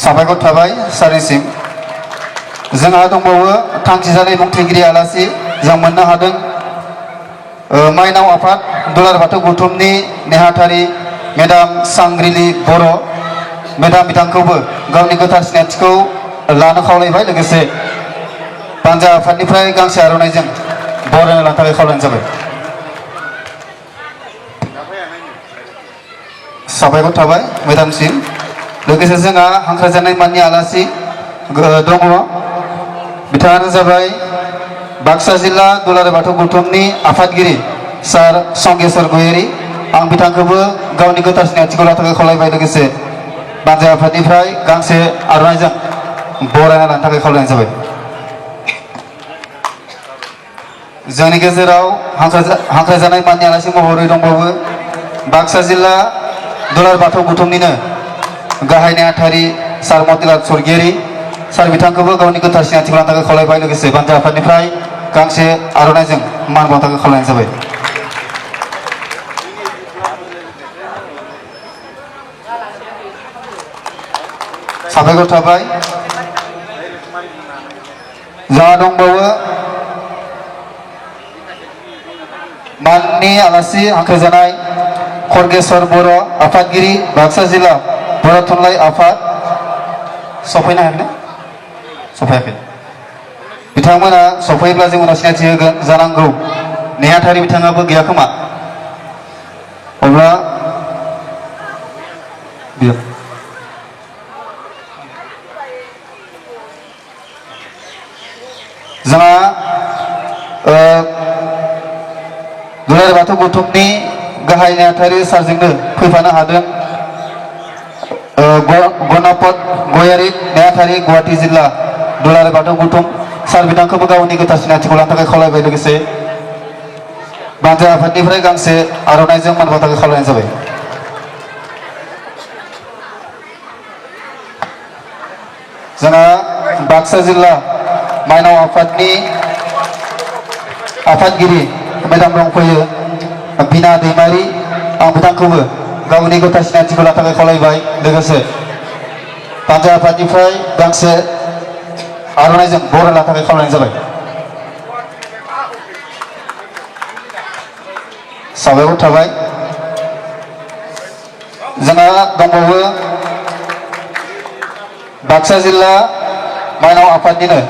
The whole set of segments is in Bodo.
साबायखर थाबाय सारिसिम जोंहा दंबावो थांखि जानाय बुंथिगिरि आलासि जों मोननो हादों माइनाव आफाद दुलाराय बाथौ गौथुमनि नेहाथारि मेडाम सांग्रिली बर' मेडाम बिथांखौबो गावनि गोथार सिनायथिखौ लानो खावलायबाय लोगोसे बानजा आफादनिफ्राय गांसे आर'नाइजों बरायना लानो थाखाय खावलायनाय जाबाय। साबायखर थाबाय मेडामसिम लोगोसे जोंहा हांख्रायजानाय माननि आलासि दङ बिथाङानो जाबाय बाक्सा जिल्ला दुलाराय बाथौ गौथुमनि आफादगिरि सार संगेश्वर गयारि आं बिथांखौबो गावनि गोथार सिनायथिखौ लानो थाखाय खावलायबाय लोगोसे बानजा आफादनिफ्राय गांसे आर'नाइजों बरायना लानो थाखाय खावलायनाय जाबाय। जोंनि गेजेराव हांख्रायजानाय माननि आलासि महरै दंबावो बाक्सा जिल्ला दुलाराय बाथौ गौथुमनिनो गाहाय नेहाथारि सार मतिलाल स्वर्गियारि सार बिथांखौबो गावनि गोथार सिनायथिखौ लानो थाखाय खावलायबाय लोगोसे बानजा आफादनिफ्राय गांसे आर'नाइजों मान बावनो थाखाय खावलायनाय जाबाय। साबायखर थाबाय जोंहा दंबावो माननि आलासि हांख्रायजानाय खरगेश्वर बर' आफादगिरि बाक्सा जिल्ला बर' थुनलाइ आफाद सफैनो हायाखै सफैयाखै बिथांमोना सफैयोब्ला जों उनाव सिनायथि होगोन जानांगौ नेहाथारि बिथाङाबो गैया खोमा अब्ला जोंहा दुलाराय बाथौ गौथुमनि गाहाय नेहाथारि सारजोंनो फैफानो हादों गणपत गयारि नेहाथारि गुवाहाटी जिल्ला दुलाराय बाथौ गौथुम सार बिथांखौबो गावनि गोथार सिनायथिखौ लानो थाखाय खावलायबाय लोगोसे बानजा आफादनिफ्राय गांसे आर'नाइजों मान बावनो थाखाय खावलायनाय जाबाय। जोंहा बाक्सा जिल्ला माइनाव आफादनि आफादगिरि मेडाम दंफैयो बिना दैमारि आं बिथांखौबो गावनि गोथार सिनायथिखौ लानो थाखाय खावलायबाय लोगोसे बानजा आफादनिफ्राय गांसे आर'नाइजों बरायना लानो थाखाय खावलायनाय जाबाय। साबायखर थाबाय जोंहा दंबावो बाक्सा जिल्ला माइनाव आफादनिनो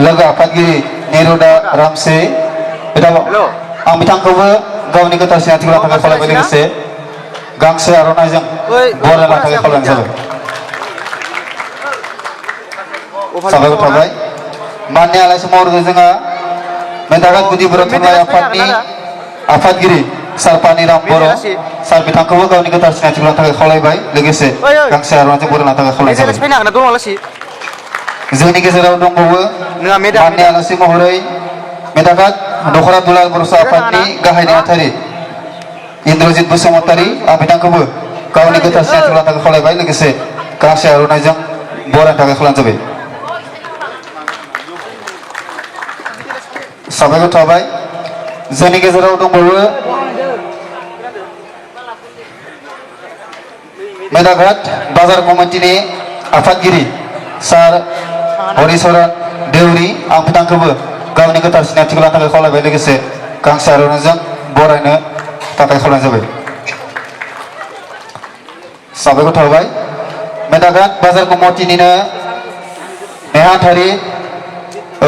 लोगो आफादगिरि निरुदा रामसे आं बिथांखौबो गावनि गोथार सिनायथिखौ लानो थाखाय खावलायबाय लोगोसे गांसे आर'नाइजों बरायना लानो थाखाय खावलायनाय जाबाय। साबायखर थाबाय माननि आलासि महरै जोंहा मेदागाद गुदि बर' थुनलाइ आफादनि आफादगिरि सार पानिराम बर' सार बिथांखौबो गावनि गोथार सिनायथिखौ लानो थाखाय खावलायबाय लोगोसे गांसे आर'नाइजों बरायना लानो थाखाय खावलायनाय जाबाय। जोंनि गेजेराव दंबावो माननि आलासि महरै मेदागाद दख'रा दुलाराय बर' आफादनि गाहाय नेहाथारि इन्द्रजित बसुमतारी आं बिथांखौबो गावनि गोथार सिनायथिखौ लानो थाखाय खावलायबाय लोगोसे गांसे आर'नाइजों बरायनो थाखाय खावलायनाय जाबाय। साबायखर थाबाय जोंनि गेजेराव दंबावो मेदाघाट बाजार कमिटिनि आफादगिरि सार हरिचरन देउरि आं बिथांखौबो गावनि गोथार सिनायथिखौ लानो थाखाय खावलायबाय लोगोसे गांसे आर'नाइजों बरायनो थाखाय खावलायनाय जाबाय। साबायखर थाबाय मेदाघाट बाजार कमिटिनिनो नेहाथारि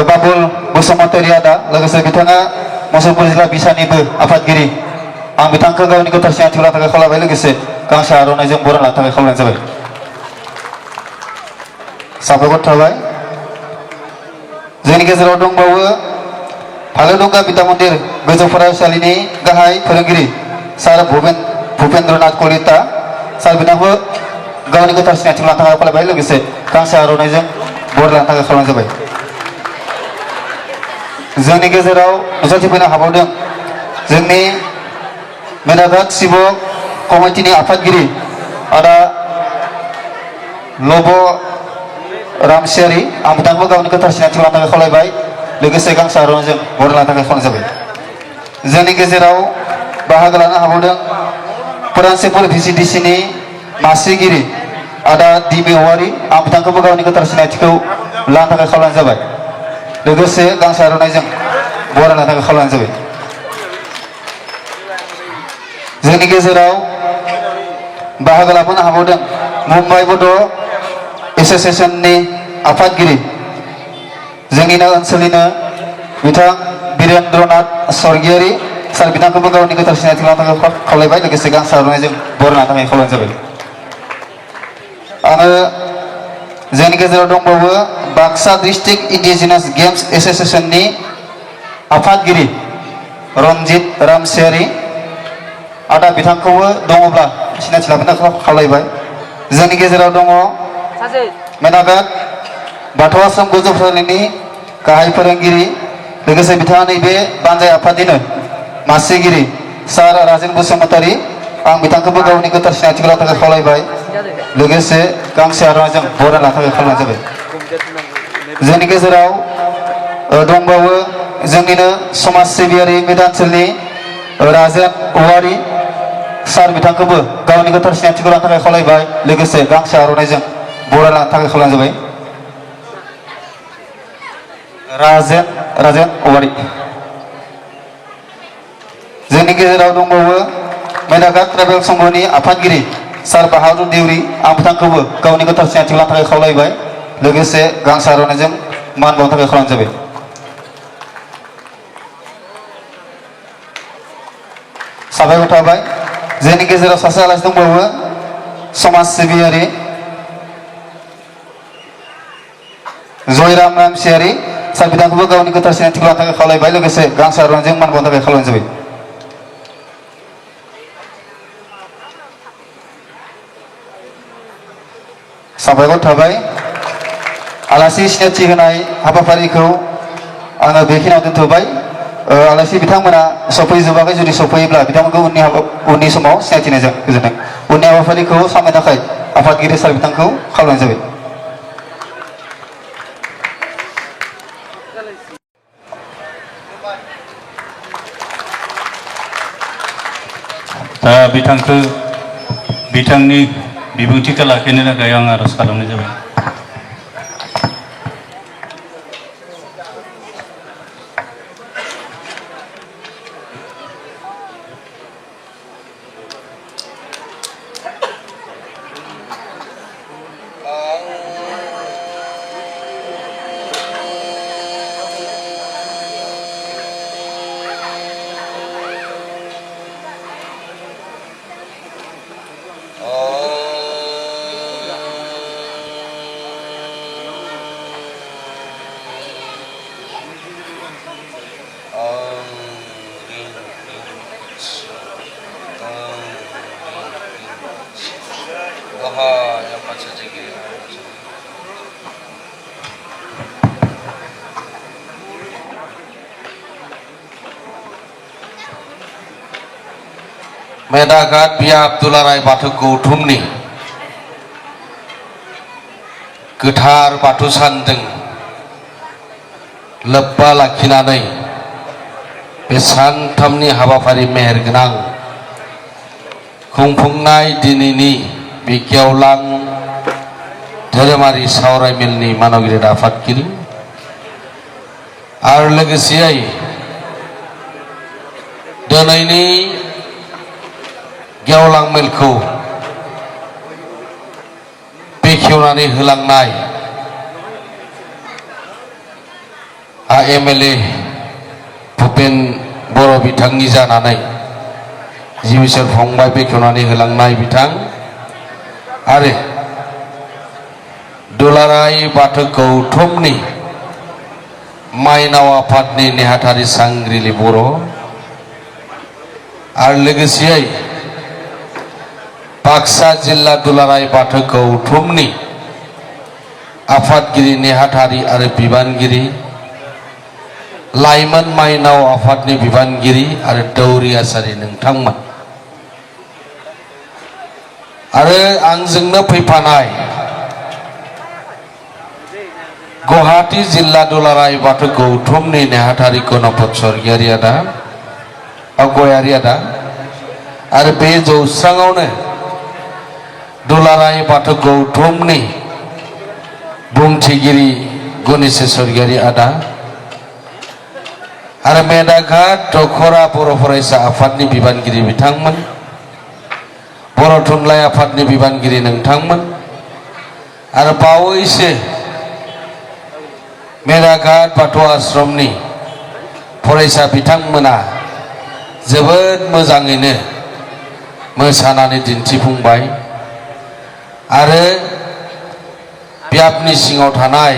बाबुल बसुमतारी आदा लोगोसे बिथाङा मुसलपुर जिल्ला बिसानिबो आफादगिरि आं बिथांखौ गावनि गोथार सिनायथिखौ लानो थाखाय खावलायबाय लोगोसे गांसे आर'नाइजों बरायना लानो थाखाय खावलायनाय जाबाय। साबायखर थाबाय जोंनि गेजेराव दंबावो भालुदुंगा बिद्या मन्दिर गोजौ फरायसालिनि गाहाय फोरोंगिरि सार भुपेन्द्रनाथ कलिता सार बिथांखौ गावनि गोथार सिनायथिखौ लानो थाखाय खावलायबाय लोगोसे गांसे आर'नाइजों बरायना लानो थाखाय खावलायनाय जाबाय। जोंनि गेजेराव नुजाथिफैनो हाबावदों जोंनि मेदाघाट शिबक कमिटिनि आफादगिरि आदा लब रामसियारि आं बिथांखौ गावनि गोथार सिनायथिखौ लानो थाखाय खावलायबाय लोगोसे गांसे आर'नाइजों बरायना लानो थाखाय खावलायनाय जाबाय। जोंनि गेजेराव बाहागो लानो हाबावदों फरानसिपुर भिसिडिसिनि मासिगिरि आदा दिबि औवारि आं बिथांखौबो गावनि गोथार सिनायथिखौ लानो थाखाय खावलायनाय जाबाय लोगोसे गांसे आर'नाइजों बरायनो थाखाय खावलायनाय जाबाय जोंनि गेजेराव बाहागो लाफानो हाबावदों मुम्बाइ बड' एस'सिएशननि आफादगिरि जोंनिनो ओनसोलनिनो बिथां बिरेन्द्रनाथ स्वर्गियारि सार बिथांखौबो गावनि गोथार सिनायथि लानो थाखाय खावलायबाय लोगोसे गांसे आर'नाइजों बरायनो थाखाय खावलायनाय जाबाय आङो जोंनि गेजेराव दंबावो बाक्सा डिस्ट्रिक्ट इन्डिजिनास गेम्स एस'सिएशननि आफादगिरि रन्जित रामसियारि आदा बिथांखौबो दङब्ला सिनायथि लाबोनो खावलायबाय जोंनि गेजेराव दङ मेनाघाट बाथौ आश्रम गोजौ फरायसालिनि गाहाय फोरोंगिरि लोगोसे बिथाङा नैबे बानजाय आफादनिनो मासिगिरि सार राजेन बसुमतारी आं बिथांखौबो गावनि गोथार सिनायथिखौ लानो थाखाय खावलायबाय लोगोसे गांसे आर'नाइजों बरायनो थाखाय खावलायनाय जाबाय जोंनि गेजेराव दंबावो जोंनिनो समाज सिबियारि मेदानसोलनि राजेन औवारि सार बिथांखौबो गावनि गोथार सिनायथिखौ लानो थाखाय खावलायबाय लोगोसे गांसे आर'नाइजों बरायनो थाखाय खावलायनाय जाबाय राजेन औवारि जोंनि गेजेराव दंबावो मेनाघाट ट्राइबेल संघनि आफादगिरि सार बाहादुर देउरि आं बिथांखौबो गावनि गोथार सिनायथिखौ लानो थाखाय खावलायबाय लोगोसे गांसे आर'नाइजों मान बावनो थाखाय खावलायनाय जाबाय साबायखर थाबाय जोंनि गेजेराव सासे आलासि दंबावो समाज सिबियारि जयराम रामसियारि सार बिथांखौबो गावनि गोथार सिनायथिखौ लानो थाखाय खावलायबाय लोगोसे गांसे आर'नाइजों मान बावनो थाखाय खावलायनाय जाबाय साबायखर थाबाय आलासि सिनायथि होनाय हाबाफारिखौ आङो बेखिनियाव दोनथ'बाय आलासि बिथांमोना सफैजोबाखै जुदि सफैयोब्ला बिथांमोनखौ उननि समाव सिनायथिनायजों गोजोनथों उननि हाबाफारिखौ सामलायनो थाखाय आफादगिरि सार बिथांखौ खावलायनाय जाबाय दा बिथांनि बिबुंथिखौ लाखिनो थाखाय आं आर'ज खालामनाय जाबाय मेदाघाट बिया दुलाराय बाथौ गौथुमनि गोथार बाथौ सानजों लोब्बा लाखिनानै बे सानथामनि हाबाफारि मेहेरगोनां खुंफुंनाय दिनैनि बे गेवलां धोरोमारि सावरायमेलनि मानगिरि आफादगिरि आरो लोगोसेयै दिनैनि गेवलां मेलखौ बेखेवनानै होलांनाय एमएलए भुपेन बर' बिथांनि जानानै जि बिसोर फंबाय बेखेवनानै होलांनाय बिथां आरो दुलाराय बाथौ गौथुमनि माइनाव आफादनि नेहाथारि सांग्रिलि बर' आरो लोगोसेयै बाक्सा जिल्ला दुलाराय बाथौ गौथुमनि आफादगिरि नेहाथारि आरो बिबानगिरि लाइमोन माइनाव आफादनि बिबानगिरि आरो दौरि आसारि नोंथांमोन आरो आंजोंनो फैफानाय गुवाहाटी जिल्ला दुलाराय बाथौ गौथुमनि नेहाथारि गणपत स्वर्गियारि आदा गयारि आदा आरो बे जौस्राङावनो दुलाराय बाथौ गौथुमनि बुंथिगिरि गणेश स्वर्गियारि आदा आरो मेदाघाट दखरा बर' फरायसा आफादनि बिबानगिरि बिथांमोन, बर' थुनलाइ आफादनि बिबानगिरि नोंथांमोन आरो बावैसो मेदाघाट बाथौ आश्रमनि फरायसा बिथांमोना जोबोद मोजाङैनो मोसानानै दिन्थिफुंबाय आरो ब्याबनि सिङाव थानाय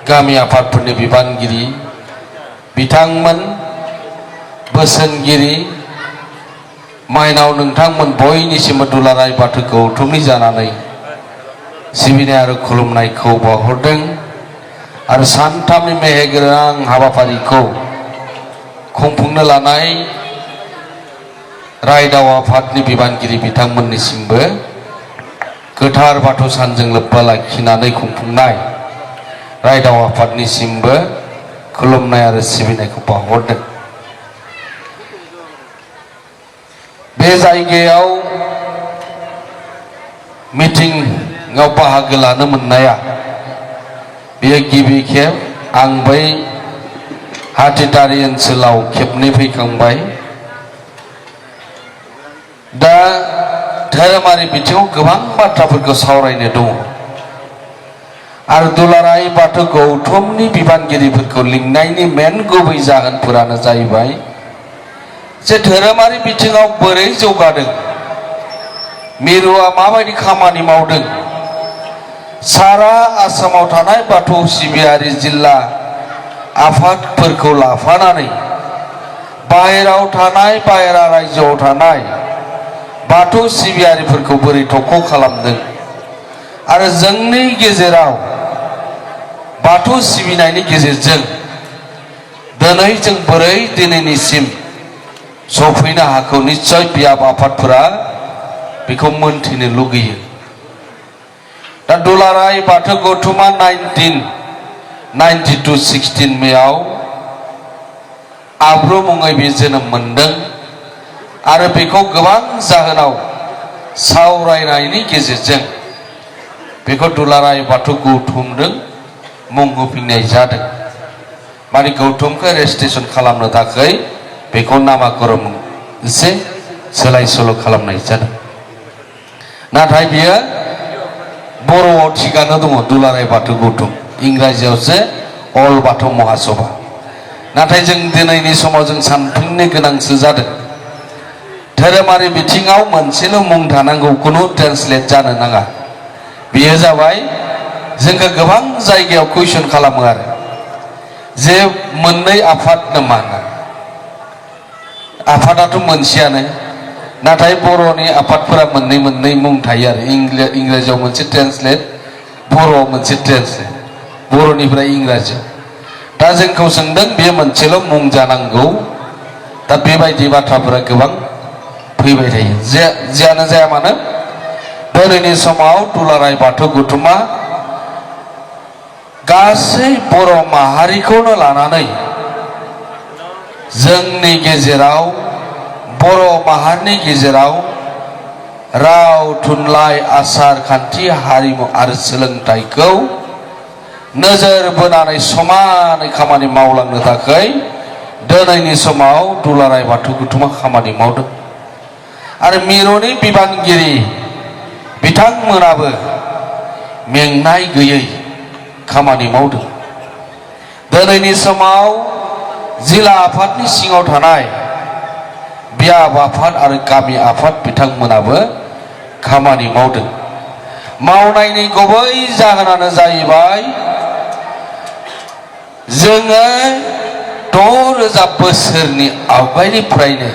गामि आफादफोरनि बिबानगिरि बिथांमोन, बोसोनगिरि माइनाव नोंथांमोन बयनिसिमबो दुलाराय बाथौ गौथुमनि जानानै सिबिनाय आरो खुलुमनायखौ बावहरदों आरो सानथामनि मेहेरगोनां हाबाफारिखौ खुंफुंनो लानाय रायदाव आफादनि बिबानगिरि बिथांमोननिसिमबो गोथार बाथौ सानजों लोब्बा लाखिनानै खुंफुंनाय रायदाव आफादनिसिमबो खुलुमनाय आरो सिबिनायखौ बावहरदों। बे जायगायाव मिटिंआव बाहागो लानो मोननाया बेयो गिबि खेब। आं बै हाथिटारि ओनसोलाव खेबनै फैखांबाय। दा धोरोमारि बिथिङाव गोबां बाथ्राफोरखौ सावरायनो दङ आरो दुलाराय बाथौ गौथुमनि बिबानगिरिफोरखौ लिंनायनि मेन गुबै जाहोनफोरानो जाहैबाय जे धोरोमारि बिथिङाव बोरै जौगादों, मिरुआ माबायदि खामानि मावदों, सारा आसामाव थानाय बाथौ सिबियारि जिल्ला आफादफोरखौ लाफानानै बाहेराव थानाय, बाहेरा रायजोआव थानाय बाथौ सिबियारिफोरखौ बोरै थख' खालामदों आरो जोंनि गेजेराव बाथौ सिबिनायनि गेजेरजों दिनै जों बोरै दिनैनिसिम सफैनो हाखौ निश्चय बियाब आफादफोरा बेखौ मोनथिनो लुगैयो। दा दुलाराय बाथौ गौथुमा 1992-16 मेआव आब्रु मुङै बे जोनोम मोनदों आरो बेखौ गोबां जाहोनाव सावरायनायनि गेजेरजों बेखौ दुलाराय बाथौ गौथुमजों मुं होफिननाय जादों। माने गौथुमखौ रेजिस्ट्रेसन खालामनो थाखाय बेखौ नामाकरन एसे सोलाय सोल' खालामनाय जादों। नाथाय बियो बर'आव थिगानो दङ, दुलाराय बाथौ गौथुम, इंराजियावसो अल बाथौ महासभा। नाथाय जों दिनैनि समाव जों सानफिननो गोनांसो जादों। धोरोमारि बिथिङाव मोनसेल' मुं थानांगौ, खुनु ट्रेन्सलेट जानो नाङा। बेयो जाबाय जोंखौ गोबां जायगायाव कुइसन खालामो आरो जे मोननै आफाद नामा? आफादाथ' मोनसेयानो, नाथाय बर'नि आफादफोरा मोननै मोननै मुं थायो आरो इंराजियाव मोनसे ट्रेन्सलेट, बर'आव मोनसे ट्रेन्सलेट, बर'निफ्राय इंराजियाव। दा जोंखौ सोंदों बे मोनसेल' मुं जानांगौ। दा बेबायदि बाथ्राफोरा गोबां फैबाय थायो। जियानो जाया मानो दिनैनि समाव दुलाराय बाथौ गौथुमा गासै बर' माहारिखौनो लानानै जोंनि गेजेराव, बर' माहारिनि गेजेराव राव, थुनलाइ, आसार खान्थि, हारिमु आरो सोलोंथाइखौ नोजोर बोनानै समानै खामानि मावलांनो थाखाय दिनैनि समाव दुलाराय बाथौ गौथुमा खामानि मावदों आरो मिरुनि बिबानगिरि बिथांमोनाबो मेंनाय गैयै खामानि मावदों। दिनैनि समाव जिल्ला आफादनि सिङाव थानाय बियाब आफाद आरो गामि आफाद बिथांमोनाबो खामानि मावदों। मावनायनि गुबै जाहोनानो जाहैबाय जोङो 6000 बोसोरनि आवगायनिफ्रायनो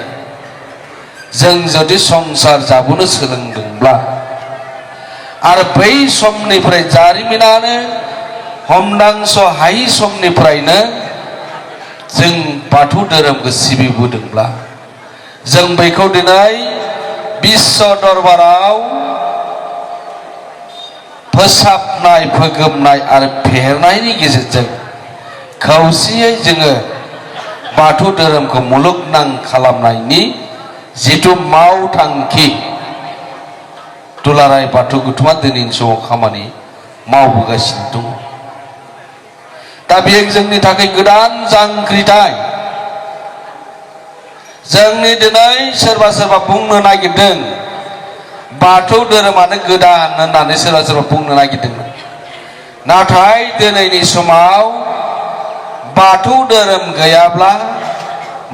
जों जुदि संसार जाबोनो सोलोंदोंब्ला आरो बै समनिफ्राय जारिमिनानो हमदांस हायै समनिफ्रायनो जों बाथौ धोरोमखौ सिबिबोदोंब्ला जों बेखौ दिनै बिश्व दरबाराव फोसाबनाय, फोगोमनाय आरो फेहेरनायनि गेजेरजों खौसेयै जोङो बाथौ धोरोमखौ मुलुगनां खालामनायनि जिथु मावथांखि दुलाराय बाथौ गौथुमा दिनैनि समाव खामानि मावबोगासिनो दङ। दा बेयो जोंनि थाखाय गोदान जांख्रिथाय। जोंनि दिनै सोरबा सोरबा बुंनो नागिरदों बाथौ धोरोमानो गोदान होननानै सोरबा सोरबा बुंनो नागिरदोंमोन। नाथाय दिनैनि समाव बाथौ धोरोम गैयाब्ला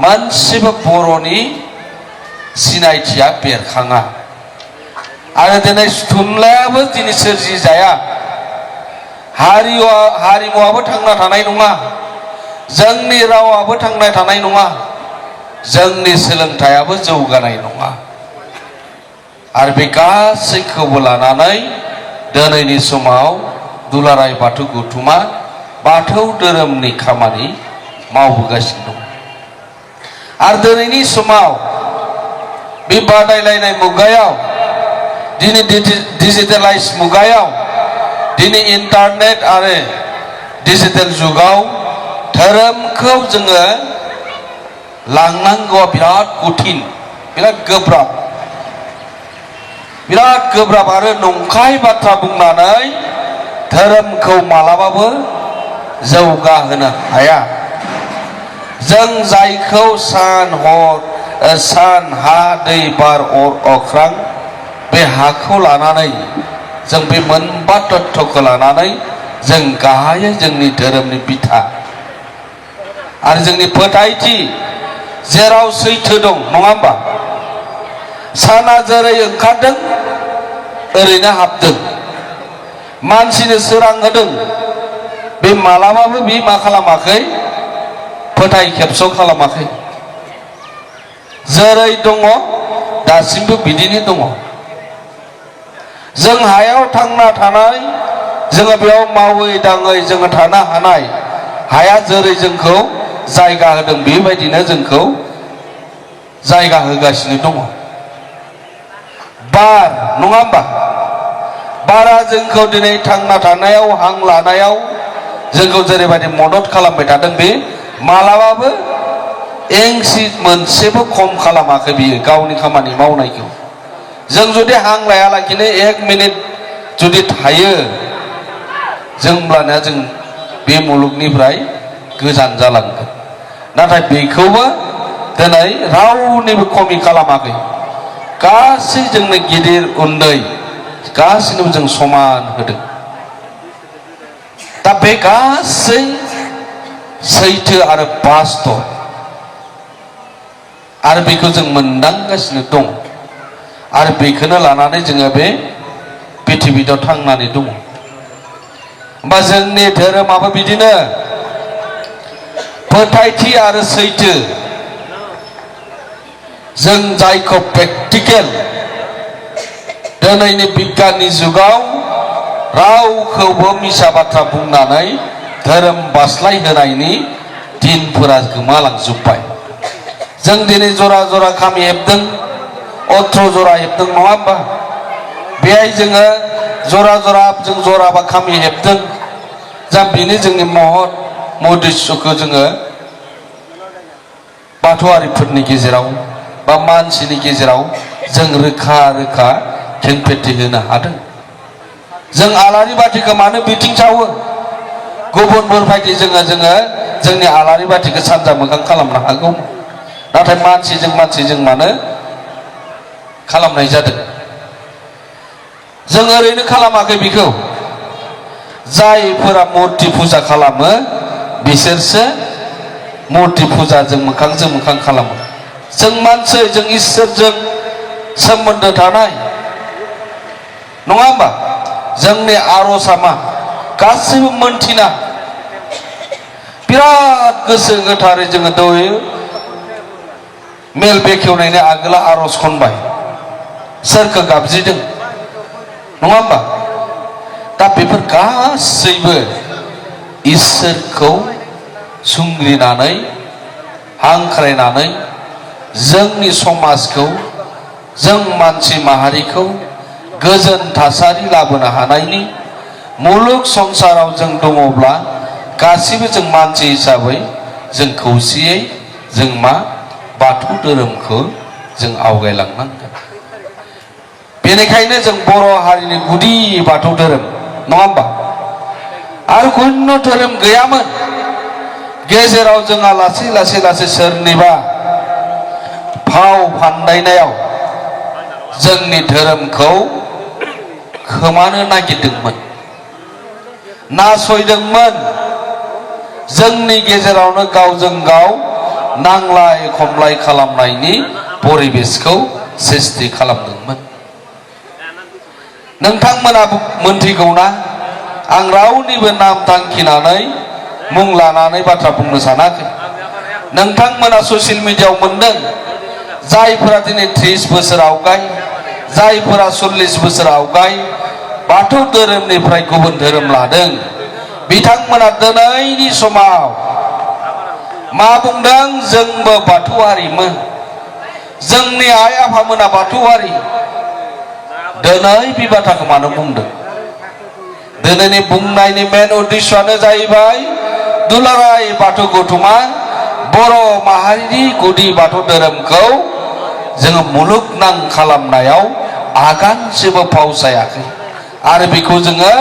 मोनसेबो बर'नि सिनायथिया बेरखाङा। आरो दिनै थुनलाइयाबो दिनै सोरजि जाया, हारिमुवाबो थांना थानाय नङा, जोंनि रावाबो थांना थानाय नङा, जोंनि सोलोंथाइयाबो जौगानाय नङा। आरो बे गासैखौबो लानानै दिनैनि समाव दुलाराय बाथौ गौथुमा बाथौ धोरोमनि खामानि मावबोगासिनो दं। आरो दिनैनि समाव बे बादायलायनाय मुगायाव, दिनै डिजिटेलाइज मुगायाव, दिनै इन्टारनेट आरो डिजिटेल जुगाव धोरोमखौ जोङो लांनांगौआ बिराद कठिन, बिराद गोब्राब, बिराद गोब्राब। आरो नंखाय बाथ्रा बुंनानै धोरोमखौ मालाबाबो जौगाहोनो हाया। जों जायखौ सान हा दै बार अर अख्रां, बे हाखौ लानानै जों बे मोनबा तत्वखौ लानानै जों गाहायै जोंनि धोरोमनि बिथा आरो जोंनि फोथायथि, जेराव सैथो दं, नङा होमबा? साना जेरै ओंखारदों ओरैनो हाबदों, मानसिनो सोरां होदों, बे मालाबाबो बे मा खालामाखै, फोथाय खेबस' खालामाखै। जेरै दङ दासिमबो बिदिनो दङ। जों हायाव थांना थानाय, जोङो बेयाव मावै दाङै जोङो थानो हानाय, हाया जेरै जोंखौ जायगा होदों बेबायदिनो जोंखौ जायगा होगासिनो दङ। बार, नङा होमबा? बारा जोंखौ दिनै थांना थानायाव, हां लानायाव जोंखौ जेरैबायदि मदद खालामबाय थादों, बे मालाबाबो एंसि मोनसेबो खम खालामाखै बियो गावनि खामानि मावनायखौ। जों जुदि हां लायालाखिनो 1 मिनिट जुदि थायो, जों होमब्लाना जों बे मुलुगनिफ्राय गोजान जालांगोन। नाथाय बेखौबो दिनै रावनिबो खमि खालामाखै। गासै जोंनो गिदिर उन्दै गासैनोबो जों समान होदों। दा बे गासै सैथो आरो बास्तब, आरो बेखौ जों मोनदांगासिनो दं। आरो बेखौनो लानानै जोङो बे पृथिबीयाव थांनानै दङ। होमबा जोंनि धोरोमाबो बिदिनो फोथायथि आरो सैथो, जों जायखौ प्रेक्टिकेल, दिनैनि बिगियाननि जुगाव रावखौबो मिसा बाथ्रा बुंनानै धोरोम बास्लाय होनायनि दिनफोरा गोमालांजोब्बाय। जों दिनै जरा जरा खामि हेबदों, 18 जरा हेबदों, नङा होमबा? बेहाय जोङो जरा जरा जों जराबा खामि हेबदों। जा बेनो जोंनि महर उद्देश्यखौ जोङो बाथौआरिफोरनि गेजेराव बा मानसिनि गेजेराव जों रोखा रोखा खेंफेरथि होनो हादों। जों आलारि बाथिखौ मानो बिथिं सावो? गुबुनफोर बायदि जोङो जोंनि आलारि बाथिखौ सानजा मोखां खालामनो हागौ, नाथाय मानसिजों मानो खालामनाय जादों? जों ओरैनो खालामाखै बेखौ। जायफोरा मुर्ति फुजा खालामो बिसोरसो मुर्ति फुजाजों मोखांजों मोखां खालामो। जों मानसि, जों इसोरजों सोमोन्दो थानाय, नङा होमबा? जोंनि आर'जआ मा? गासैबो मोनथिना बिराद गोसो गोथारै जोङो दहाय मेल बेखेवनायनि आगोला आर'ज खनबाय, सोरखौ गाबज्रिदों, नङा होमबा? दा बेफोर गासैबो इसोरखौ सुंग्रिनानै हांख्रायनानै जोंनि समाजखौ, जों मानसि माहारिखौ गोजोन थासारि लाबोनो हानायनि, मुलुग संसाराव जों दङब्ला गासिबो जों मानसि हिसाबै जों खौसेयै जों मा बाथौ धोरोमखौ जों आवगायलांनांगोन। बेनिखायनो जों बर' हारिनि गुदि बाथौ धोरोम नङा होमबा आरो गुबुन धोरोम गैयामोन गेजेराव जोंहा लासै लासै लासै सोरनिबा फाव फान्दायनायाव जोंनि धोरोमखौ खोमानो नागिरदोंमोन नासयदोंमोन जोंनि गेजेरावनो गावजों गाव नांलाय खमलाय खालामनायनि परिबेसखौ सृष्टि खालामदोंमोन नोंथांमोना मोनथिगौना आं रावनिबो नाम थांखिनानै मुं लानानै बाथ्रा बुंनो सानाखै नोंथांमोना ससियेल मिडियायाव मोनदों जायफोरा दिनै 30 बोसोर आवगाय जायफोरा 40 बोसोर आवगाय बाथौ धोरोमनिफ्राय गुबुन धोरोम लादों बिथांमोना दिनैनि समाव मा बुंदों जोंबो बाथौआरिमोन जोंनि आइ आफामोना बाथौआरि दिनै बे बाथ्राखौ मानो बुंदों दिनैनि बुंनायनि मेन उद्देश्यआनो जाहैबाय दुलाराय बाथौ गौथुमा बर' माहारिनि गुदि बाथौ धोरोमखौ जोङो मुलुगनां खालामनायाव आगानसेबो फावसायाखै आरो बेखौ जोङो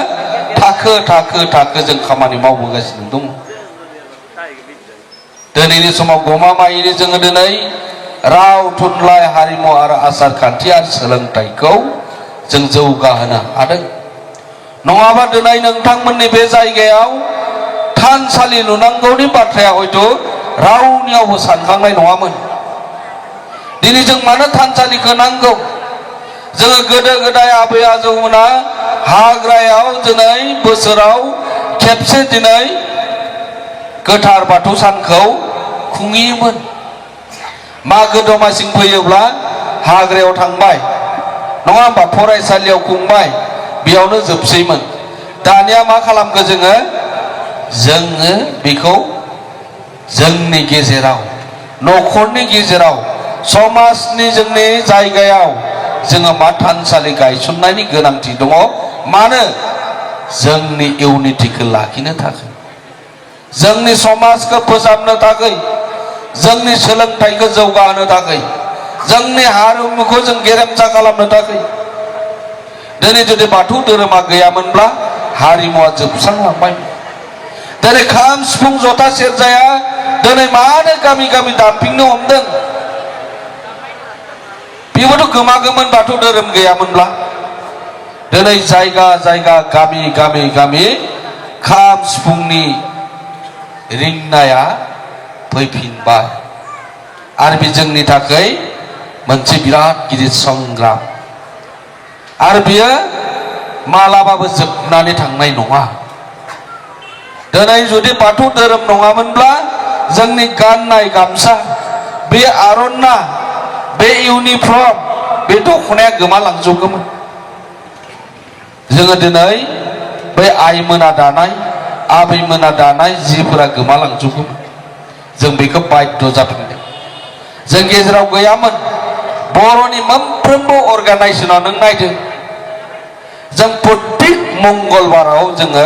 थाखो थाखो थाखो जों खामानि मावबोगासिनो दङ दिनैनि समाव गमामायैनो जोङो दिनै राव थुनलाइ हारिमु आरो आसार खान्थि आरो सोलोंथाइखौ जों जौगाहोनो हादों नङाबा दिनै नोंथांमोननि बे जायगायाव थानसालि लुनांगौनि बाथ्राया हयथ' रावनियावबो सानखांनाय नङामोन दिनै जों मानो थानसालिखौ नांगौ जोङो गोदो गोदाय आबै आजौमोना हाग्रायाव दिनै बोसोराव खेबसे दिनै गोथार बाथौ सानखौ खुङोमोन मागो दमासि फैयोब्ला हाग्रायाव थांबाय नङा होमबा फरायसालियाव खुंबाय बेयावनो जोबसैमोन दानिया मा खालामखो जोङो बेखौ जोंनि गेजेराव न'खरनि गेजेराव समाजनि जोंनि जायगायाव जोङो मा थानसालि गायसननायनि गोनांथि दङ मानो जोंनि इउनिटिखौ लाखिनो थाखाय जोंनि समाजखौ फोसाबनो थाखाय जोंनि सोलोंथाइखौ जौगाहोनो थाखाय जोंनि हारिमुखौ जों गेरेमसा खालामनो थाखाय दिनै जुदि बाथौ धोरोमा गैयामोनब्ला हारिमुवा जोबस्रांलांबाय दिनै खाम सिफुं जथा सेरजाया दिनै मानो गामि गामि दामफिननो हमदों बेबोथ' गोमागौमोन बाथौ धोरोम गैयामोनब्ला दिनै जायगा जायगा गामि गामि गामि खाम सिफुंनि रिंनाया फैफिनबाय आरो बे जोंनि थाखाय मोनसे बिराद गिदिर संग्राम आरो बियो मालाबाबो जोबनानै थांनाय नङा दिनै जुदि बाथौ धोरोम नङामोनब्ला जोंनि गाननाय गामसा बे आर'नाइ बे इउनिफर्म बे दख'नाया गोमालांजोबगौमोन जोङो दिनै बै आइमोना दानाय आबैमोना दानाय जिफोरा गोमालांजोबगौमोन जों बेखौ बाध्य जाफिनदों जों गेजेराव गैयामोन बर'नि मोनफ्रोमबो अर्गानाइजेसनाव नों नायदों जों प्रत्येक मंगलबाराव जोङो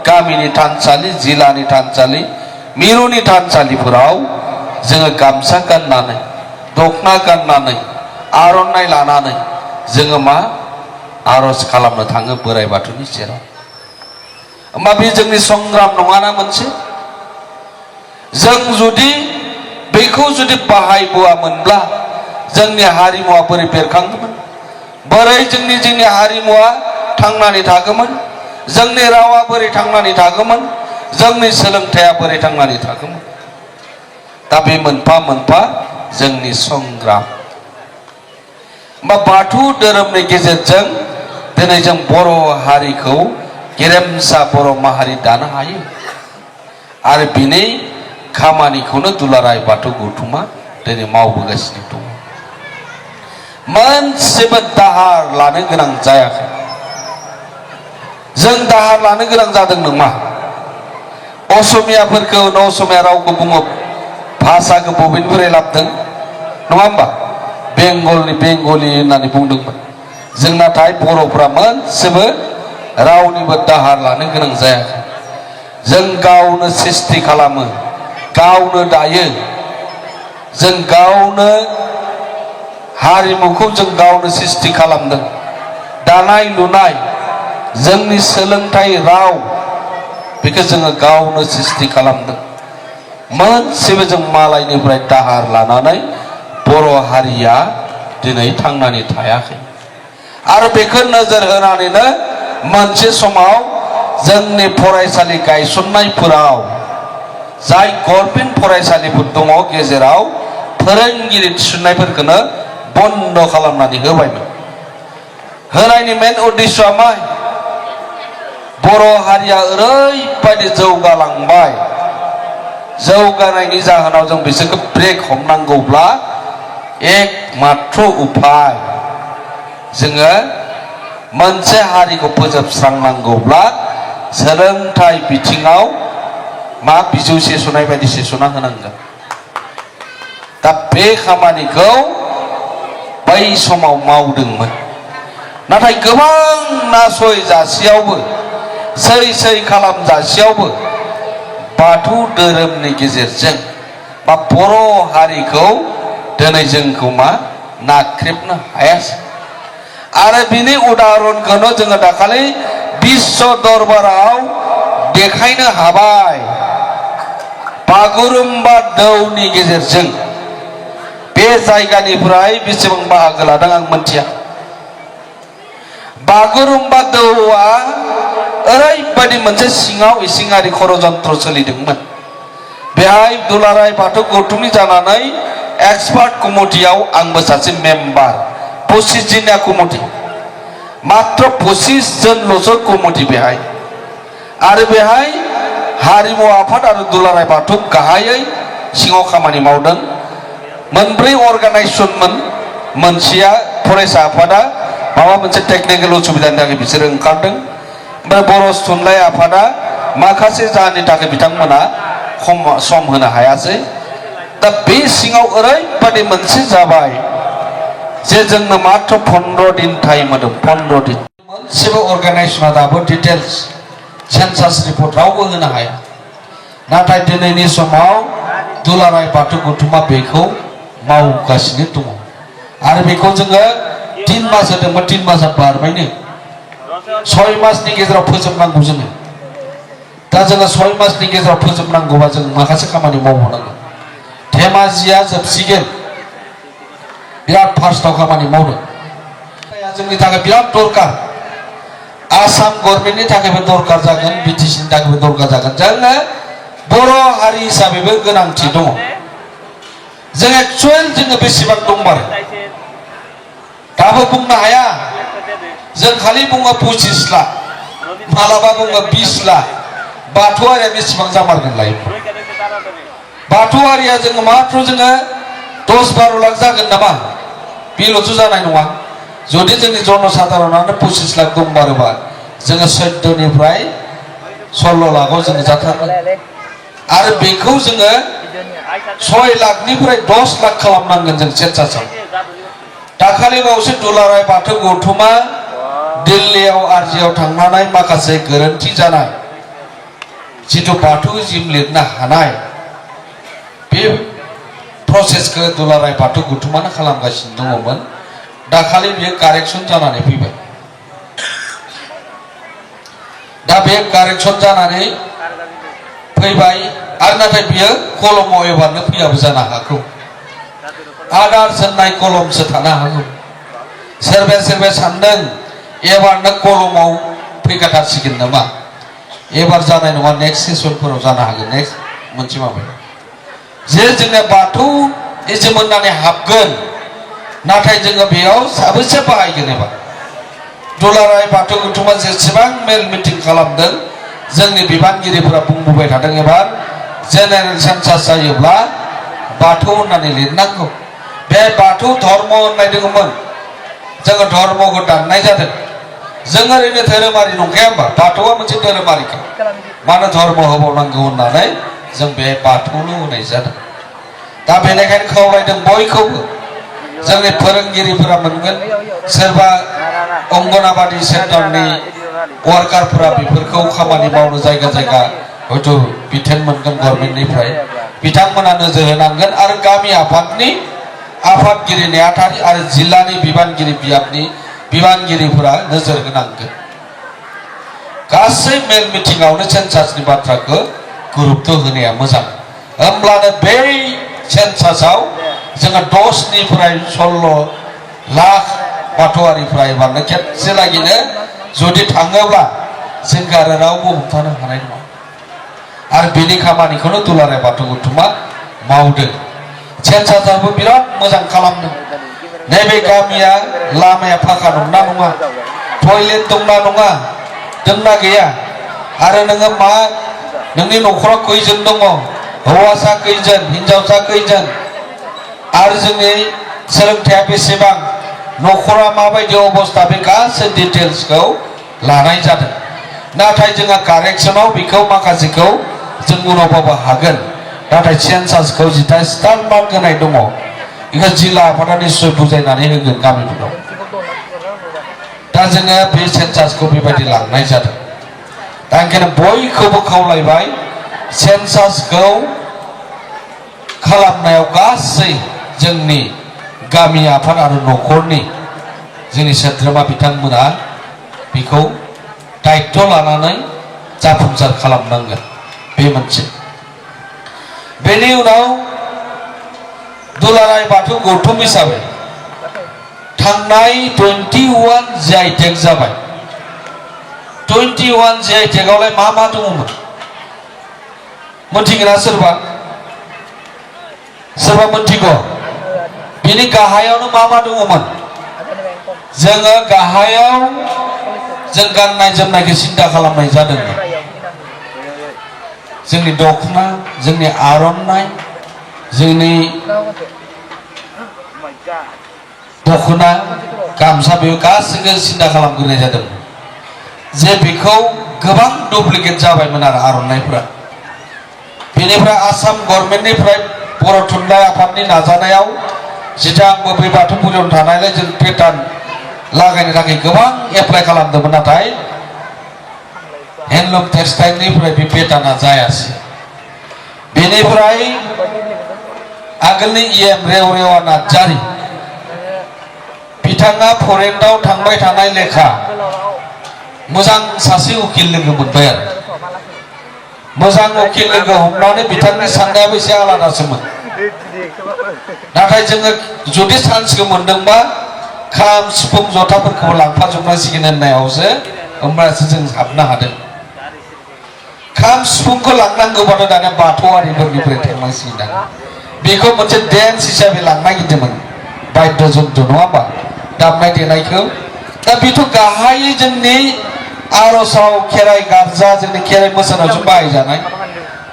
गामिनि थानसालि जिल्लानि थानसालि मिरुनि थानसालिफोराव जोङो गामसा गाननानै दखना गाननानै आर'नाइ लानानै जोङो मा आर'ज खालामनो थाङो बोराइ बाथौनि सेराव होमबा बे जोंनि संग्राम नङाना मोनसे जों जुदि बेखौ जुदि बाहायबोआमोनब्ला जोंनि हारिमुवा बोरै बेरखांगौमोन बोरै जोंनि हारिमुवा थांनानै थागौमोन जोंनि रावा बोरै थांनानै थागौमोन जोंनि सोलोंथाइया बोरै थांनानै थागौमोन दा बे मोनफा मोनफा जोंनि संग्राम बा बाथौ धोरोमनि गेजेरजों दिनै जों बर' हारिखौ गेरेमसा बर' माहारि दानो हायो आरो बिनि खामानिखौनो दुलाराय बाथौ गौथुमा दिनै मावबोगासिनो दङ मोनसेबो दाहार लानो गोनां जायाखै जों दाहार लानो गोनां जादों नामा असमियाफोरखौ असमिया रावखौ बुङो भाषाखौ बबेनिफ्राय लाबोदों नङा होमबा बेंगलि होननानै बुंदोंमोन जों नाथाय बर'फ्रा मोनसेबो रावनिबो दाहार लानो गोनां जायाखै जों गावनो सृष्टि खालामो गावनो दायो जों गावनो हारिमुखौ जों गावनो सृष्टि खालामदों दानाय लुनाय जोंनि सोलोंथाइ राव बेखौ जोङो गावनो सृष्टि खालामदों मोनसेबो जों मालायनिफ्राय दाहार लानानै बर' हारिया दिनै थांनानै थायाखै आरो बेखौ नोजोर होनानैनो मोनसे समाव जोंनि फरायसालि गायसननायफोराव जाय गभर्नमेन्ट फरायसालिफोर दङ गेजेराव फोरोंगिरि थिसननायफोरखौनो बन्द खालामनानै होबायमोन होनायनि मेन उद्देश्यआ मा बर' हारिया ओरैबायदि जौगालांबाय जौगानायनि जाहोनाव जों बिसोरखौ ब्रेक हमनांगौब्ला एक मात्र उपाय जोङो मोनसे हारिखौ फोजोबस्रांनांगौब्ला सोलोंथाइ बिथिङाव मा बिजौ सेसनाय बायदि सेसना होनांगोन दा बे खामानिखौ बै समाव मावदोंमोन नाथाय गोबां नासयजासेयावबो सै खालामजासेयावबो बाथौ धोरोमनि गेजेरजों बा बर' हारिखौ दिनै जोंखौ मा नाख्रेबनो हायासै आरो बिनि उदाहरनखौनो जोङो दाखालि बिश्व दरबाराव देखायनो हाबाय बागुरुम्बा दौनि गेजेरजों बे जायगानिफ्राय बेसेबां बाहागो लादों आं मिथिया बागुरुम्बा दौआ ओरैबायदि मोनसे सिङाव इसिङारि खरजन्त्र सोलिदोंमोन बेहाय दुलाराय बाथौ गौथुमनि जानानै एक्सपार्ट कमिटियाव आंबो सासे मेम्बार 25 जनिया कमिटि मात्र 25 जनल'सो कमिटि बेहाय आरो बेहाय हारिमु आफाद आरो दुलाराय बाथौ गाहायै सिङाव खामानि मावदों मोनब्रै अर्गानाइजेसनमोन मोनसेया फरायसा आफादा माबा मोनसे टेकनिकेल उसुबिदानि थाखाय बिसोर ओंखारदों ओमफ्राय बर' थुनलाइ आफादा माखासे जाहोननि थाखाय बिथांमोना सम होनो हायासै दा बे सिङाव ओरैबायदि मोनसे जाबाय जे जोंनो मात्र 15 दिन टाइम होदों 15 दिन मोनसेबो अर्गानाइजेसना दाबो डिटेल्स सेन्सास रिपर्ट रावबो होनो हाया नाथाय दिनैनि समाव दुलाराय बाथौ गौथुमा बेखौ मावगासिनो दङ आरो बेखौ जोङो 3 मास होदोंमोन 3 मासआ बारबायनो 6 मासनि गेजेराव फोजोबनांगौ जोङो दा जोङो 6 मासनि गेजेराव फोजोबनांगौबा जों माखासे खामानि मावबावनांगोन धेमाजिया जोबसिगोन बिराद फार्स्टआव खामानि मावदों जोंनि थाखाय बिराद दरकार आसाम गभर्नमेन्टनि थाखायबो दरकार जागोन बिटिसिनि थाखायबो दरकार जागोन जोंनो बर' हारि हिसाबैबो गोनांथि दङ जों एक्चुअल जोङो बेसेबां दंबारो दाबो बुंनो हाया जों खालि बुङो 25 लाख मालाबा बुङो 20 लाख बाथौआरिया बेसेबां जामारगोन लायो बाथौआरिया जोङो मात्र जोङो 10-12 लाख जागोन नामा बेल'थ' जानाय नङा जुदि जोंनि जनसाधारनानो 25 लाख दंबारोबा जोङो 14 निफ्राय 16 लाखआव जोङो जाथारगोन आरो बेखौ जोङो 6 लाखनिफ्राय 10 लाख खालामनांगोन जों सेन्सासाव दाखालि बावैसो दुलाराय बाथौ गौथुमा दिल्लीयाव आरजियाव थांनानै माखासे गोरोन्थि जानाय जिथु बाथौइज्म लिरनो हानाय बे प्रसेसखौ दुलाराय बाथौ गौथुमानो खालामगासिनो दङमोन दाखालि बेयो कारेक्सन जानानै फैबाय दा बे कारेक्सन जानानै फैबाय आरो नाथाय बियो कलमाव एबारनो फैयाबो जानो हागौ आदार जोननाय कलमसो थानो हागौ सोरबाया सानदों एबारनो कलमाव फैखाथारसिगोन नामा एबार जानाय नङा नेक्स्ट सेसनफोराव जानो हागोन नेक्स्ट मोनसे माबायाव जे जोङो बाथौ इजम होननानै हाबगोन नाथाय जोङो बेयाव साबैसे बाहायगोन एबा दुलाराय बाथौ गौथुमा जेसेबां मेल मिटिं खालामदों जोंनि बिबानगिरिफोरा बुंबोबाय थादों एबार जेनेरेल सेन्सास जायोब्ला बाथौ होननानै लिरनांगौ बे बाथौ धर्म होननाय दङमोन जोङो धर्मखौ दाननाय जादों जों ओरैनो धोरोमारि नंखाया होमबा बाथौआ मोनसे धोरोमारिखा मानो धर्म होबावनांगौ होननानै जों बे बाथौल' होनाय जादों दा बेनिखायनो खावलायदों बयखौबो जोंनि फोरोंगिरिफोरा मोनगोन सोरबा अंगनाबादि सेन्टारनि वार्कारफोरा बेफोरखौ खामानि मावनो जायगा जायगा हयथ' बिथोन मोनगोन गभर्नमेन्टनिफ्राय बिथांमोना नोजोर होनांगोन आरो गामि आफादनि आफादगिरि नेहाथारि आरो जिल्लानि बिबानगिरि बियाबनि बिबानगिरिफोरा नोजोर होनांगोन गासै मेल मिटिंआवनो सेन्सासनि बाथ्राखौ गुरुत्व होनाया मोजां होमब्लानो बे सेन्सासाव जोङो 10निफ्राय 16 लाख बाथौआरिफ्रा एबारनो खेबसे लागिनो जुदि थाङोब्ला जोंखौ आरो रावबो हमथानो हानाय नङा आरो बेनि खामानिखौनो दुलाराय बाथौ गौथुमा मावदों सेन्सासाबो बिराद मोजां खालामदों नैबे गामिया लामाया फाखा दंना नङा टयलेट दंना नङा दंना गैया आरो नोङो मा नोंनि न'खराव खैजोन दङ हौवासा खैजोन हिनजावसा खैजोन आरो जोंनि सोलोंथाइया बेसेबां न'खरा माबायदि अबस्था बे गासै डिटेल्सखौ लानाय जादों नाथाय जोंहा कारेक्सनाव बेखौ माखासेखौ जों उनावबाबो हागोन नाथाय सेन्सासखौ जिथा स्टार मार्क होनाय दङ बेखौ जिल्ला आफादा निश्चय बुजायनानै होगोन गामिफोराव दा जोङो बे सेन्सासखौ बेबायदि लांनाय जादों दा ओंखायनो बयखौबो खावलायबाय सेन्सासखौ खालामनायाव गासै जोंनि गामि आफाद आरो न'खरनि जोंनि सोद्रोमा बिथांमोना बेखौ दायित्व लानानै जाफुंसार खालामनांगोन बे मोनसे बेनि उनाव दुलाराय बाथौ गौथुम हिसाबै थांनाय 21 GI टेग जाबाय 21 GI टेगआवलाय मा मा दङमोन मोनथिगोना सोरबा मोनथिगौ बिनि गाहायावनो मा मा दङमोन जोङो गाहायाव जों गाननाय जोमनायखौ सिन्था खालामनाय जादोंमोन जोंनि दखना जोंनि आर'नाइ जोंनि दखना गामसा बे गासैखौ सिन्था खालामग्रोनाय जादोंमोन जे बेखौ गोबां डुप्लिकेट जाबायमोन आरो आर'नाइफोरा बेनिफ्राय आसाम गभर्नमेन्टनिफ्राय बर' थुनलाइ आफादनि नाजानायाव जिथा आंबो बे बाथौ फुजायाव थानायलाय जों पेटार्न लागायनो थाखाय गोबां एप्लाइ खालामदोंमोन नाथाय हेन्डलुम टेक्सटाइलनिफ्राय बे पेटार्ना जायासै बेनिफ्राय आगोलनि EM रेवरेवा नार्जारी बिथाङा फरेनाव थांबाय थानाय लेखा मोजां सासे उकिल लोगो मोनबाय आरो मोजां उकिल लोगो हमनानै बिथांनि साननायाबो एसे आलादासोमोन नाथाय जोङो जुदि चान्सखौ मोनदोंबा खाम सिफुं जथाफोरखौ लांफाजोबनांसिगोन होननायावसो होमब्लासो जों हाबनो हादों खाम सिफुंखौ लांनांगौबाथ' दानिया बाथौआरिफोरनिफ्राय थांनांसिगोन बेखौ मोनसे डेन्स हिसाबै लांनो नागिरदोंमोन बायद्य जन्त्र नङा होमबा दामनाय देनायखौ दा बेथ' गाहायै जोंनि आर'जआव खेराइ गार्जा जोंनि खेराइ मोसानायावसो बाहायजानाय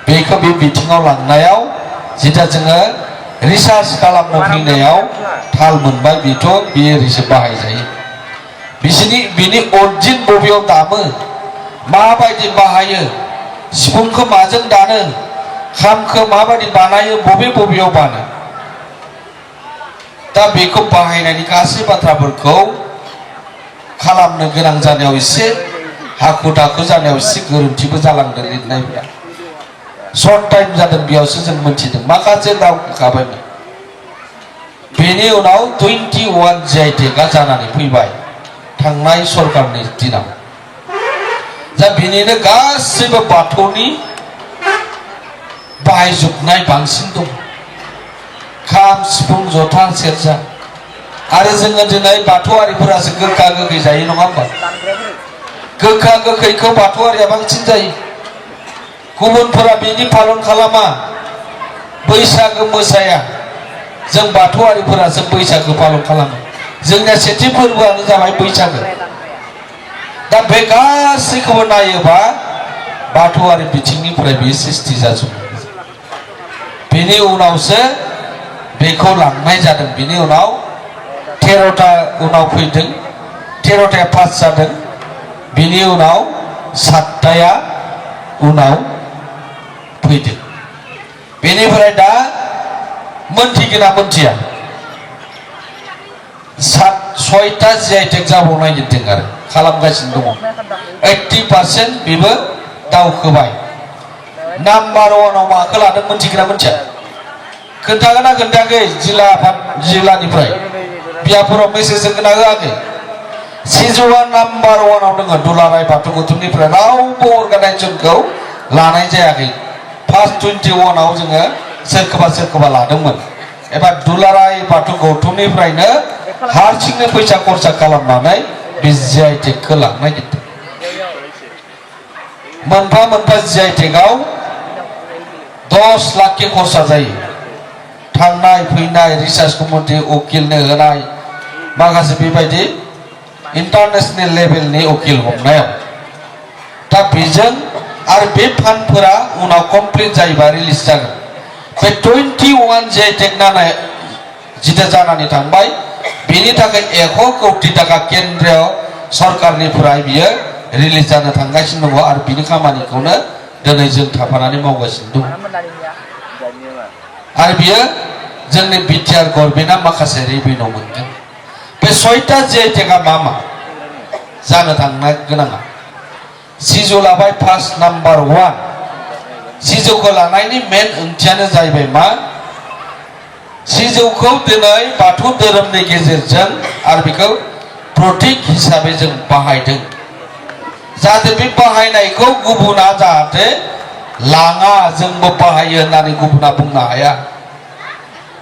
बेखौ बे बिथिङाव लांनायाव जिथा जोङो रिसार्च खालामनो फैनायाव थाल मोनबाय बेथ' बे ओरैसो बाहायजायो बिनि अरिजिन बबेयाव दामो माबायदि बाहायो सिफुंखौ माजों दानो खामखौ माबायदि बानायो बबेयाव बानो दा बेखौ बाहायनायनि गासै बाथ्राफोरखौ खालामनो गोनां जानायाव एसे हाखु दाखु जानायाव एसे गोरोन्थिबो जालांदों लिरनायफोरा सर्ट टाइम जादों बेयावसो जों मोनथिदों माखासे दावगाबायमोन बेनि उनाव 21 GI टेगआ जानानै फैबाय थांनाय सरकारनि दिनाव दा बेनिनो गासैबो बाथौनि बाहायजोबनाय बांसिन दं खाम सिफुं जथा सेरजा आरो जोङो दिनै बाथौआरिफोरासो गोखा गोखै जायो नङा होमबा गोखा गोखैखौ बाथौआरिया बांसिन जायो गुबुनफोरा बेनि पालन खालामा बैसागो मोसाया जों बाथौआरिफोरासो बैसागो पालन खालामो जोंनिया सेथि फोरबोआनो जाबाय बैसागो दा बे गासैखौबो नायोबा बाथौआरि बिथिंनिफ्राय बे सृष्टि जाजोबो बेनि उनावसो बेखौ लांनाय जादों बेनि उनाव 13टा उनाव फैदों 13टाया पास जादों बेनि उनाव 7टाया उनाव फैदों बेनिफ्राय दा मोनथिगोना मोनथिया 6टा GI टेग जाबाव नागिरदों आरो खालामगासिनो दङ 80% बेबो दावखोबाय नाम्बार 1आव माखौ लादों मोनथिगोना मोनथिया खोन्थागोना खोन्थायाखै जिल्लानिफ्राय बियाफोराव मेसेज होगोना होआखै सिजौआ नाम्बार 1 आव दङ दुलाराय बाथौ गौथुमनिफ्राय रावबो अर्गानाइजेसनखौ लानाय जायाखै फार्स्ट 21 आव जोङो सोरखौबा लादोंमोन एबा दुलाराय बाथौ गौथुमनिफ्रायनो हारसिंनो फैसा खरसा खालामनानै बे GI खौ लानो नागिरदों मोनफा GI आव 10 लाख खरसा जायो थांनाय फैनाय रिसार्च कमिटि उकिलनो होनाय माखासे बेबायदि इंटरनेशनल लेभेलनि उकिल हमनायाव दा बेजों आरो बे फान्डफोरा उनाव कमप्लिट जायोबा रिलिज जागोन बे 21 GI नालाय जिदा जानानै थांबाय बेनि थाखाय 1 कोटी टाका केन्द्रीय सरकारनिफ्राय बियो रिलिज जानो थांगासिनो दङ आरो बिनि खामानिखौनो दिनै जों थाफानानै मावगासिनो दं आरो बियो जोंनि बिटिआर गभर्नमेन्टआ माखासे रेभिनिउ मोनगोन बे 6टा GI मा जानो थांनो गोनाङा सिजौ लाबाय फार्स्ट नाम्बार 1 सिजौखौ लानायनि मेन ओंथियानो जाहैबाय मा सिजौखौ दिनै बाथौ धोरोमनि गेजेरजों आरो बेखौ प्रतीक हिसाबै जों बाहायदों जाहाथे बे बाहायनायखौ गुबुना जाहाथे लाङा जोंबो बाहायो होननानै गुबुना बुंनो हाया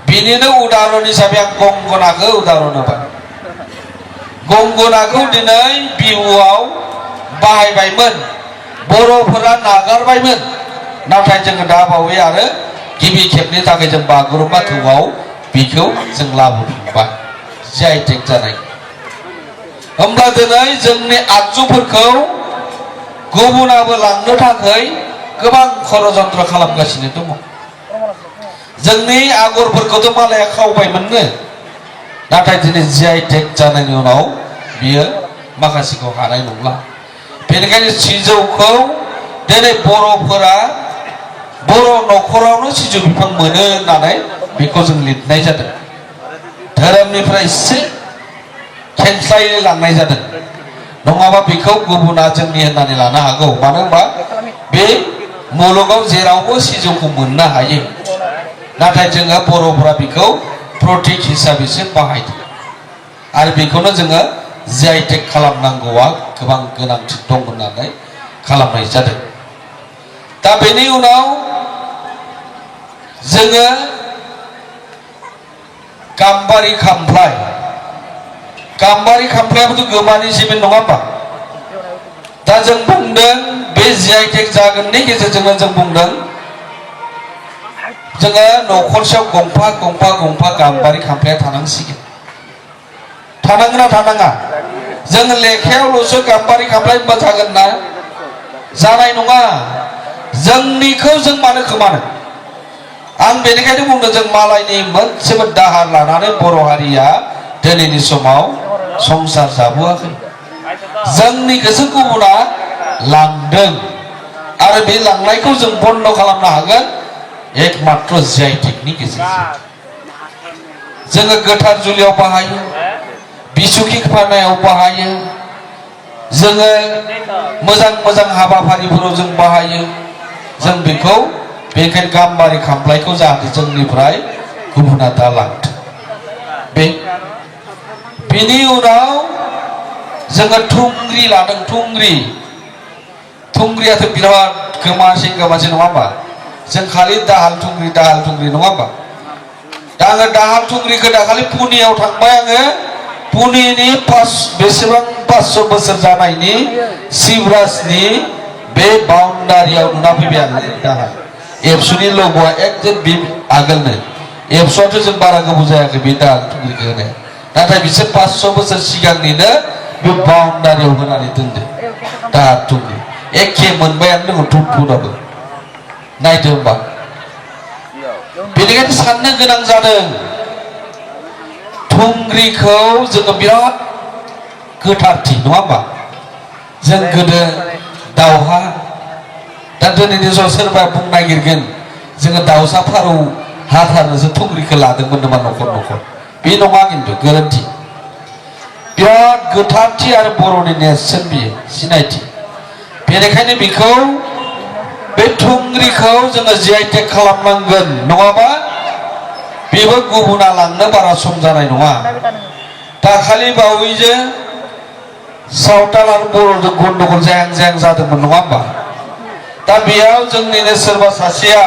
बिनिनो उदाहरण हिसाबै आं गंगनाखौ उदाहरण होबाय गंगनाखौ दिनै बिहुआव बाहायबायमोन बर'फोरा नागारबायमोन नाथाय जोङो दा बावै आरो गिबि खेबनि थाखाय जों बागुरुम्बा थौआव बेखौ जों लाबोफिनबाय GI जानाय होमब्ला दिनै जोंनि आगजुफोरखौ गुबुनाबो लांनो थाखाय गोबां षड़यन्त्र खालामगासिनो दङ जोंनि आगरफोरखौथ' मालाया खावबायमोननो नाथाय दिनै GI जानायनि उनाव बियो माखासेखौ हानाय नंला बेनिखायनो सिजौखौ दिनै बर'फोरा बर' न'खरावनो सिजौ बिफां मोनो होननानै बेखौ जों लिरनाय जादों धोरोमनिफ्राय एसे खेंस्लायै लांनाय जादों नङाबा बेखौ गुबुना जोंनि होननानै लानो हागौ मानो होनबा बे मुलुगाव जेरावबो सिजौखौ मोननो हायो नाथाय जोङो बर'फोरा बेखौ प्रतीक हिसाबैसो बाहायदों आरो बेखौनो जोङो GI खालामनांगौआ गोबां गोनांथि दं होननानै खालामनाय जादों दा बेनि उनाव जोङो गाम्बारि खामफ्लायाबोथ' गोमानि जिबि नङा होमबा दा जों बुंदों बे GI जागोननि गेजेरजोंनो जों बुंदों जोङो न'खरसेयाव गंफा गाम्बारि खामफ्लाया थानांसिगोन थानांगोन ना थानाङा जों लेखायावल'सो गाम्बारि खामफ्लाय होनबा जागोन ना जानाय नङा जोंनिखौ जों मानो खोमानो आं बेनिखायनो बुंदों जों मालायनि मोनसेबो दाहार लानानै बर' हारिया दिनैनि समाव संसार जाबोआखै जोंनिखौसो गुबुना लांदों आरो बे लांनायखौ जों बन्द खालामनो हागोन एकमात्र GI नि गेजेरजों जोङो गोथार जुलियाव बाहायो बिसुखि फानायाव बाहायो जोङो मोजां हाबाफारिफोराव जों बाहायो जों बेखौ बेनिखायनो गाम्बारि खामफ्लायखौ जाहाथे जोंनिफ्राय गुबुना दा लांथों बेनि उनाव जोङो थुंग्रि लादों थुंग्रियाथ' बिराद गोमासै नङा होमबा जों खालि दाहाल थुंग्रि नङा होमबा दा आङो दाहाल थुंग्रिखौ दाखालि पुनेयाव थांबाय आङो पुनेनि बेसेबां 500 बोसोर जानायनि शिवराजनि बे बाउन्डारियाव नुना फैबाय आङो दाहाल एबसुनि लग'आ एकदम आगोलनो एबसुआथ' जों बारा गोबाव जायाखै बे दाहाल थुंग्रिखौ होनाय नाथाय बिसोर 500 बोसोर सिगांनिनो बे बाउन्डारियाव होनानै दोनदों दाहाल थुंग्रि एखे मोनबायानो दङ थुबथुनाबो नायदो होमबा बेनिखायनो साननो गोनां जादों थुंग्रिखौ जोङो बिराद गोथारथि नङा होमबा जों गोदो दावहा दा दिनैनि समाव सोरबा बुंनो नागिरगोन जोङो दाउसा फारौ हाथारनोसो थुंग्रिखौ लादोंमोन नामा न'खर बे नङा खिन्थु गोरोन्थि बिराद गोथारथि आरो बर'नि नेरसोन बियो सिनायथि बेनिखायनो बेखौ बे थुंग्रिखौ जोङो GI खालामनांगोन नङाबा बेबो गुबुना लांनो बारा सम जानाय नङा दाखालि बावैसो सावथाल आरो बर'जों गन्डगल जाहां जाहां जादोंमोन नङा होमबा दा बेयाव जोंनिनो सोरबा सासेया